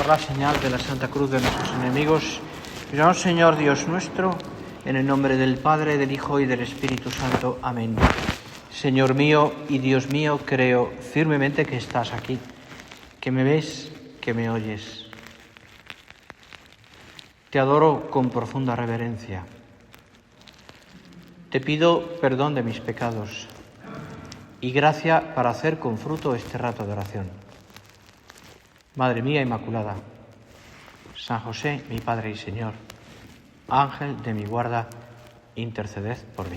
por la señal de la Santa Cruz de nuestros enemigos, miramos, Señor Dios nuestro, en el nombre del Padre, del Hijo y del Espíritu Santo. Amén. Señor mío y Dios mío, creo firmemente que estás aquí, que me ves, que me oyes. Te adoro con profunda reverencia. Te pido perdón de mis pecados y gracia para hacer con fruto este rato de oración. Madre mía Inmaculada, San José, mi Padre y Señor, Ángel de mi guarda, interceded por mí.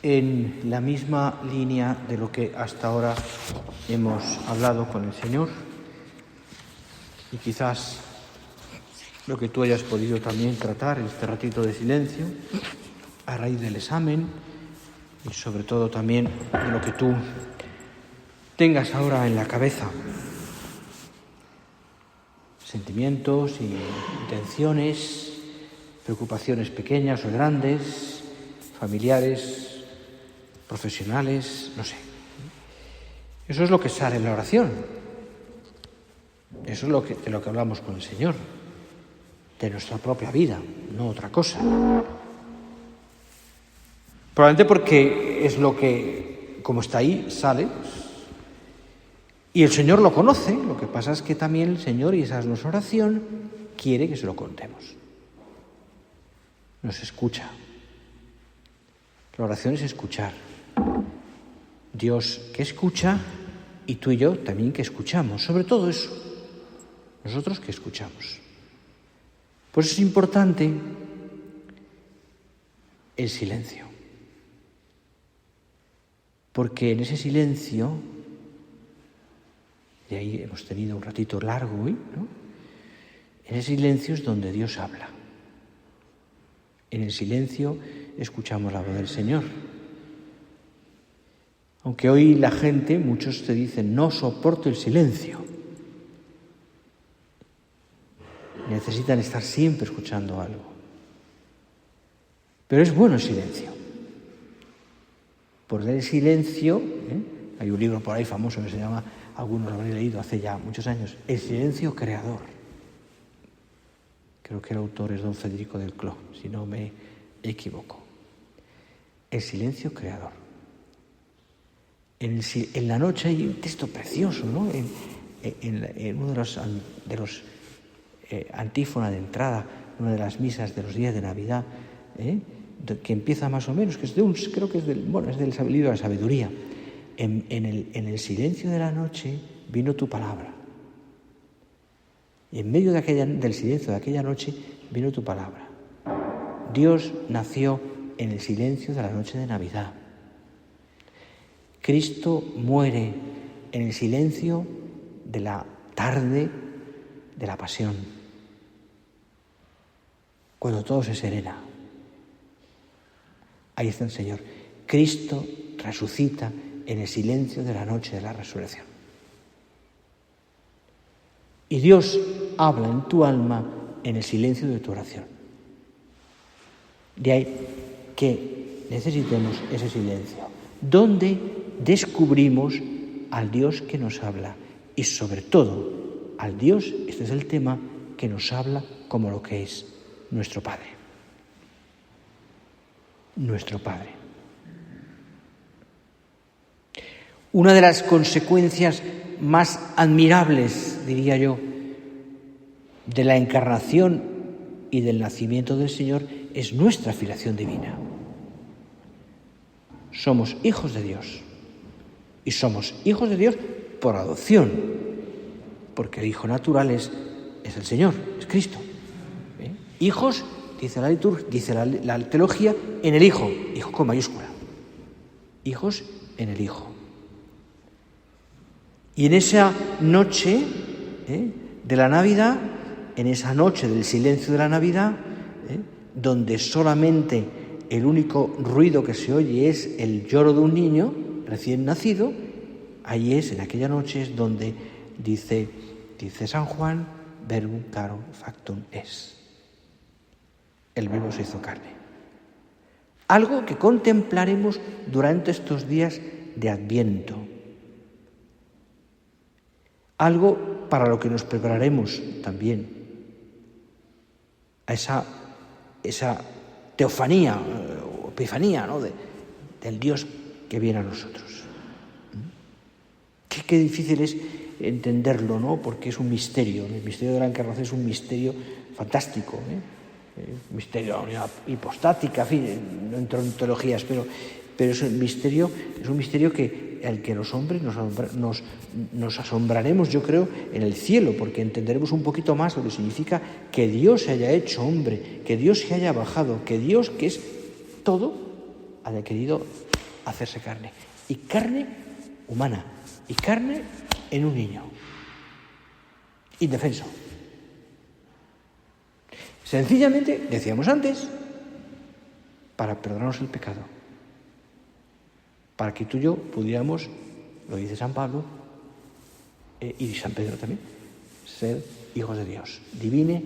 En la misma línea de lo que hasta ahora hemos hablado con el Señor, y quizás lo que tú hayas podido también tratar en este ratito de silencio, a raíz del examen, y sobre todo también de lo que tú tengas ahora en la cabeza, sentimientos y intenciones, preocupaciones pequeñas o grandes, familiares, profesionales, no sé. Eso es lo que sale en la oración. Eso es de lo que hablamos con el Señor, de nuestra propia vida, no otra cosa. Probablemente porque es lo que, como está ahí, sale. Y el Señor lo conoce. Lo que pasa es que también el Señor, y esa es nuestra oración, quiere que se lo contemos. Nos escucha. La oración es escuchar. Dios que escucha y tú y yo también que escuchamos. Sobre todo eso, nosotros que escuchamos. Por eso es importante el silencio. Porque en ese silencio, y ahí hemos tenido un ratito largo hoy, ¿no? En ese silencio es donde Dios habla. En el silencio escuchamos la voz del Señor. Aunque hoy la gente, muchos te dicen, no soporto el silencio. Necesitan estar siempre escuchando algo. Pero es bueno el silencio. Porque el silencio, hay un libro por ahí famoso que se llama, algunos lo habré leído hace ya muchos años, El silencio creador. Creo que el autor es don Federico del Cló, si no me equivoco. El silencio creador. En la noche hay un texto precioso, ¿no? En uno de los antífona de entrada, una de las misas de los días de Navidad, que empieza más o menos, que es creo que es del libro de la sabiduría. En el silencio de la noche vino tu palabra. Y en medio del silencio de aquella noche vino tu palabra. Dios nació en el silencio de la noche de Navidad. Cristo muere en el silencio de la tarde de la pasión, cuando todo se serena. Ahí está el Señor. Cristo resucita en el silencio de la noche de la resurrección. Y Dios habla en tu alma en el silencio de tu oración. De ahí que necesitemos ese silencio, donde descubrimos al Dios que nos habla y sobre todo al Dios, este es el tema, que nos habla como lo que es nuestro Padre. Nuestro Padre. Una de las consecuencias más admirables, diría yo, de la encarnación y del nacimiento del Señor es nuestra filiación divina. Somos hijos de Dios. Y somos hijos de Dios por adopción, porque el hijo natural es el Señor, es Cristo. Hijos, dice la liturgia, dice la teología, en el Hijo con mayúscula. Hijos en el Hijo. Y en esa noche de la Navidad, en esa noche del silencio de la Navidad, donde solamente el único ruido que se oye es el lloro de un niño recién nacido, ahí es, en aquella noche es donde dice San Juan, verbum caro factum es. El verbo se hizo carne. Algo que contemplaremos durante estos días de Adviento. Algo para lo que nos prepararemos también. A esa teofanía o epifanía, ¿no? del Dios que viene a nosotros. Qué difícil es entenderlo, ¿no? Porque es un misterio. El misterio de la encarnación es un misterio fantástico, misterio de la unidad hipostática, en fin, no entro en teologías, pero es un misterio que al que los hombres nos asombraremos, yo creo, en el cielo, porque entenderemos un poquito más lo que significa que Dios se haya hecho hombre, que Dios se haya bajado, que Dios, que es todo, haya querido hacerse carne. Y carne humana, y carne en un niño, indefenso. Sencillamente, decíamos antes, para perdonarnos el pecado, para que tú y yo pudiéramos, lo dice San Pablo, y San Pedro también, ser hijos de Dios. Divine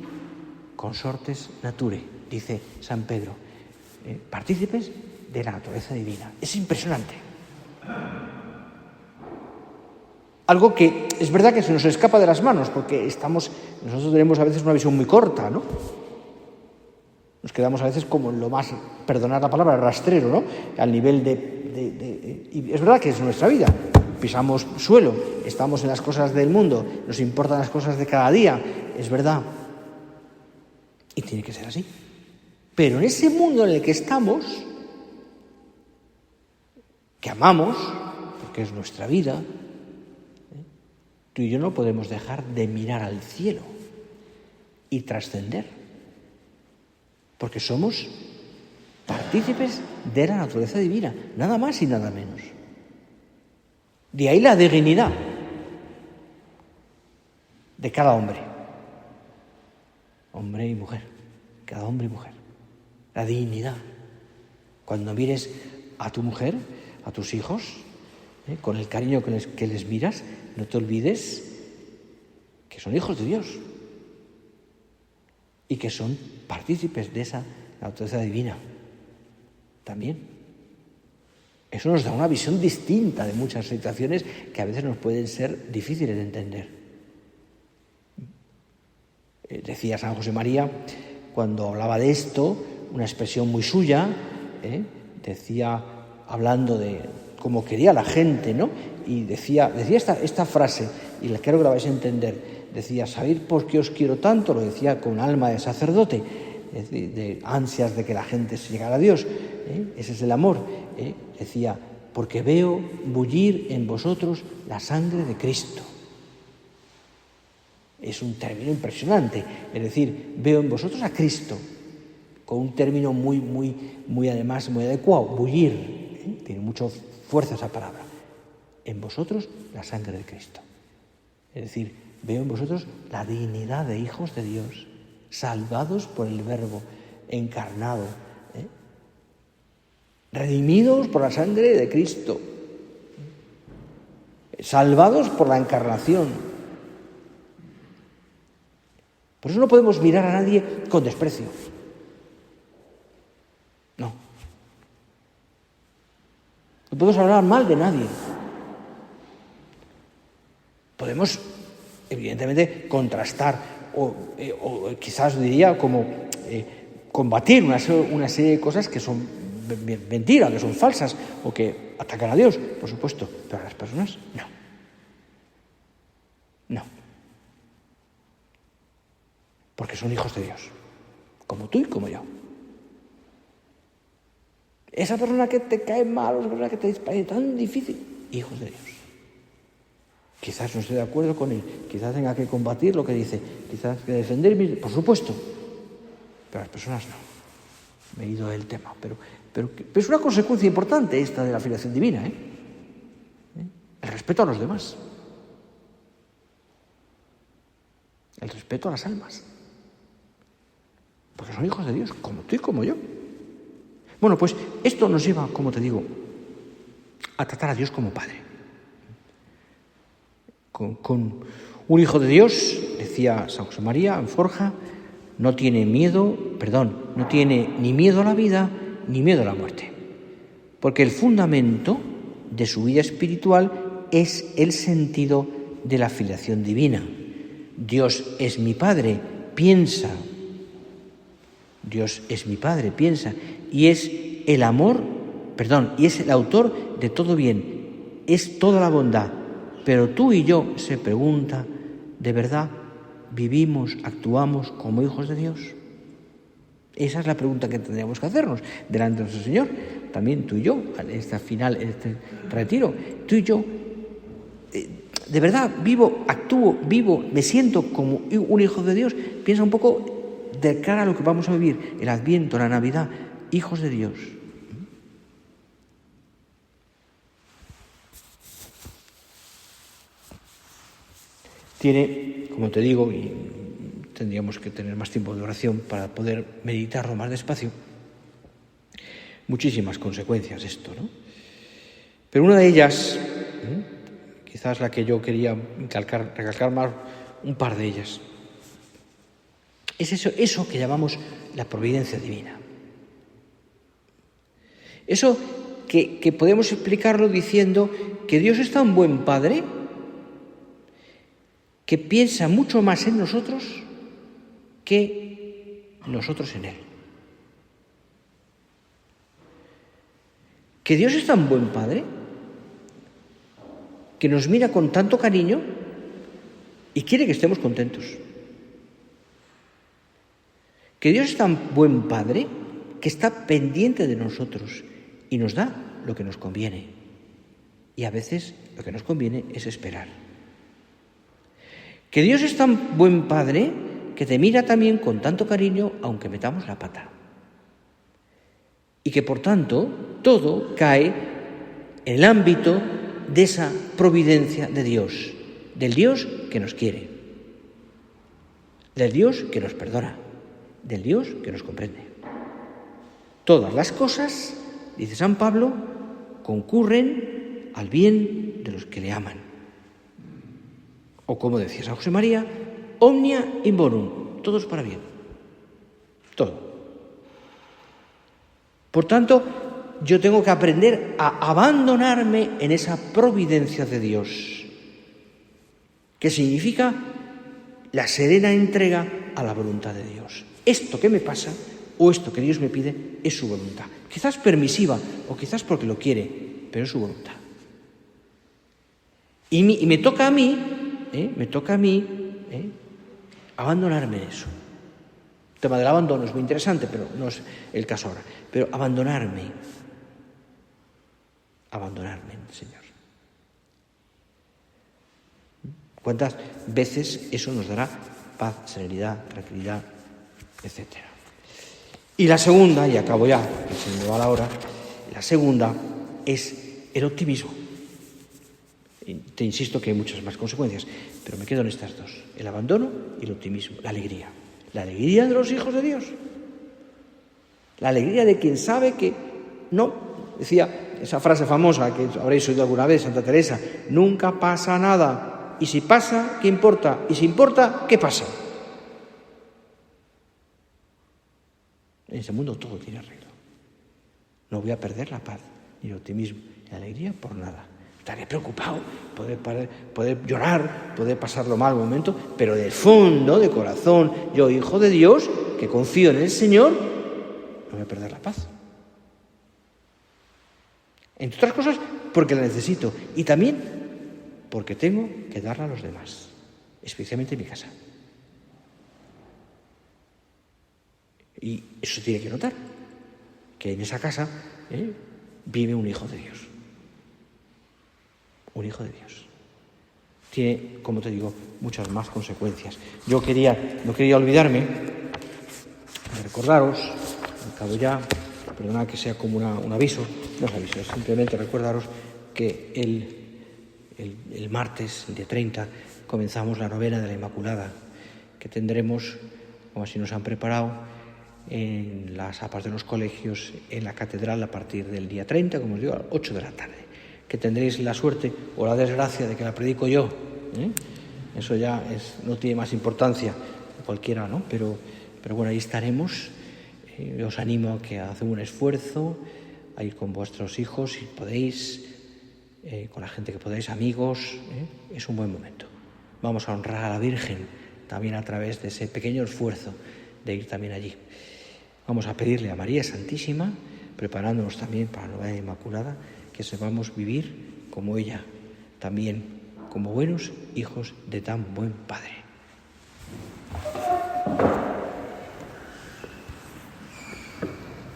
consortes nature, dice San Pedro, partícipes de la naturaleza divina. Es impresionante. Algo que es verdad que se nos escapa de las manos, porque nosotros tenemos a veces una visión muy corta, ¿no? Nos quedamos a veces como en lo más, perdonar la palabra, rastrero, ¿no? Al nivel y es verdad que es nuestra vida. Pisamos suelo, estamos en las cosas del mundo, nos importan las cosas de cada día, es verdad. Y tiene que ser así. Pero en ese mundo en el que estamos, que amamos, porque es nuestra vida, tú y yo no podemos dejar de mirar al cielo y trascender. Porque somos partícipes de la naturaleza divina, nada más y nada menos. De ahí la dignidad de cada hombre y mujer, cada hombre y mujer. La dignidad. Cuando mires a tu mujer, a tus hijos, con el cariño que les miras, no te olvides que son hijos de Dios y que son partícipes de esa naturaleza divina también. Eso nos da una visión distinta de muchas situaciones que a veces nos pueden ser difíciles de entender. Decía San José María, cuando hablaba de esto, una expresión muy suya, decía, hablando de cómo quería la gente, ¿no? Y decía esta frase, y creo que la vais a entender. Decía, ¿sabéis por qué os quiero tanto? Lo decía con alma de sacerdote, de ansias de que la gente se llegara a Dios. Ese es el amor. Decía, porque veo bullir en vosotros la sangre de Cristo. Es un término impresionante. Es decir, veo en vosotros a Cristo, con un término muy además, muy adecuado, bullir. Tiene mucha fuerza esa palabra. En vosotros la sangre de Cristo. Es decir, veo en vosotros la dignidad de hijos de Dios, salvados por el Verbo encarnado, redimidos por la sangre de Cristo, salvados por la encarnación. Por eso no podemos mirar a nadie con desprecio. No. No podemos hablar mal de nadie. Podemos, evidentemente, contrastar o quizás diría como combatir una serie de cosas que son mentiras, que son falsas o que atacan a Dios, por supuesto, pero a las personas no. Porque son hijos de Dios, como tú y como yo. Esa persona que te cae mal, esa persona que te parece tan difícil, hijos de Dios. Quizás no esté de acuerdo con él, quizás tenga que combatir lo que dice, quizás que defenderme, por supuesto, pero las personas no. Me he ido del tema, pero es una consecuencia importante esta de la filiación divina, el respeto a los demás, el respeto a las almas, porque son hijos de Dios, como tú y como yo. Bueno, pues esto nos lleva, como te digo, a tratar a Dios como Padre. Con un hijo de Dios, decía San José María en Forja, no tiene ni miedo a la vida ni miedo a la muerte. Porque el fundamento de su vida espiritual es el sentido de la filiación divina. Dios es mi Padre, piensa. Dios es mi Padre, piensa. Y es el y es el autor de todo bien. Es toda la bondad. Pero tú y yo, se pregunta, ¿de verdad vivimos, actuamos como hijos de Dios? Esa es la pregunta que tendríamos que hacernos delante de nuestro Señor. También tú y yo, en este retiro, tú y yo, ¿de verdad actúo, me siento como un hijo de Dios? Piensa un poco de cara a lo que vamos a vivir, el Adviento, la Navidad, hijos de Dios. Tiene, como te digo, y tendríamos que tener más tiempo de oración para poder meditarlo más despacio, muchísimas consecuencias esto, ¿no? Pero una de ellas, quizás la que yo quería recalcar más, un par de ellas, es eso que llamamos la providencia divina. Eso que podemos explicarlo diciendo que Dios es tan buen Padre que piensa mucho más en nosotros que nosotros en Él. Que Dios es tan buen Padre que nos mira con tanto cariño y quiere que estemos contentos. Que Dios es tan buen Padre que está pendiente de nosotros y nos da lo que nos conviene. Y a veces lo que nos conviene es esperar. Que Dios es tan buen Padre que te mira también con tanto cariño aunque metamos la pata. Y que por tanto todo cae en el ámbito de esa providencia de Dios, del Dios que nos quiere, del Dios que nos perdona, del Dios que nos comprende. Todas las cosas, dice San Pablo, concurren al bien de los que le aman. O como decía San José María, omnia in bonum, todo es para bien, todo. Por tanto, yo tengo que aprender a abandonarme en esa providencia de Dios, que significa la serena entrega a la voluntad de Dios. Esto que me pasa, o esto que Dios me pide, es su voluntad. Quizás permisiva, o quizás porque lo quiere, pero es su voluntad. Y me toca a mí, abandonarme en eso. El tema del abandono es muy interesante, pero no es el caso ahora. Pero abandonarme en el Señor. ¿Cuántas veces eso nos dará paz, serenidad, tranquilidad, etcétera? Y la segunda, y acabo ya, que se me va la hora, la segunda es el optimismo. Te insisto que hay muchas más consecuencias, pero me quedo en estas dos: el abandono y el optimismo, la alegría. La alegría de los hijos de Dios. La alegría de quien sabe que no, decía esa frase famosa que habréis oído alguna vez, Santa Teresa, nunca pasa nada. Y si pasa, ¿qué importa? Y si importa, ¿qué pasa? En ese mundo todo tiene arreglo. No voy a perder la paz, ni el optimismo, ni la alegría por nada. Estaré preocupado, poder llorar, poder pasarlo mal un momento, pero de fondo, de corazón, yo, hijo de Dios, que confío en el Señor, no voy a perder la paz. Entre otras cosas, porque la necesito. Y también porque tengo que darla a los demás, especialmente en mi casa. Y eso tiene que notar, que en esa casa vive un hijo de Dios. Un hijo de Dios. Tiene, como te digo, muchas más consecuencias. Yo no quería olvidarme de recordaros, al cabo ya, perdonad que sea como un aviso, no es aviso, es simplemente recordaros que el martes, el día 30, comenzamos la novena de la Inmaculada, que tendremos, como así nos han preparado, en las APAs de los colegios, en la catedral a partir del día 30, como os digo, a las 8 de la tarde. Que tendréis la suerte o la desgracia de que la predico yo. Eso ya no tiene más importancia, cualquiera, ¿no? Pero bueno, ahí estaremos. Os animo a que hacen un esfuerzo, a ir con vuestros hijos, si podéis, con la gente que podáis, amigos. Es un buen momento. Vamos a honrar a la Virgen también a través de ese pequeño esfuerzo de ir también allí. Vamos a pedirle a María Santísima, preparándonos también para la Novena Inmaculada, que sepamos vivir como ella, también como buenos hijos de tan buen Padre.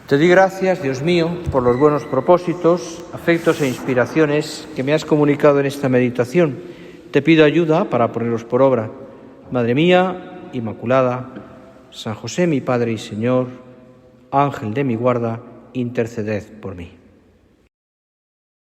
Te doy gracias, Dios mío, por los buenos propósitos, afectos e inspiraciones que me has comunicado en esta meditación. Te pido ayuda para ponerlos por obra. Madre mía, Inmaculada, San José, mi Padre y Señor, Ángel de mi guarda, interceded por mí.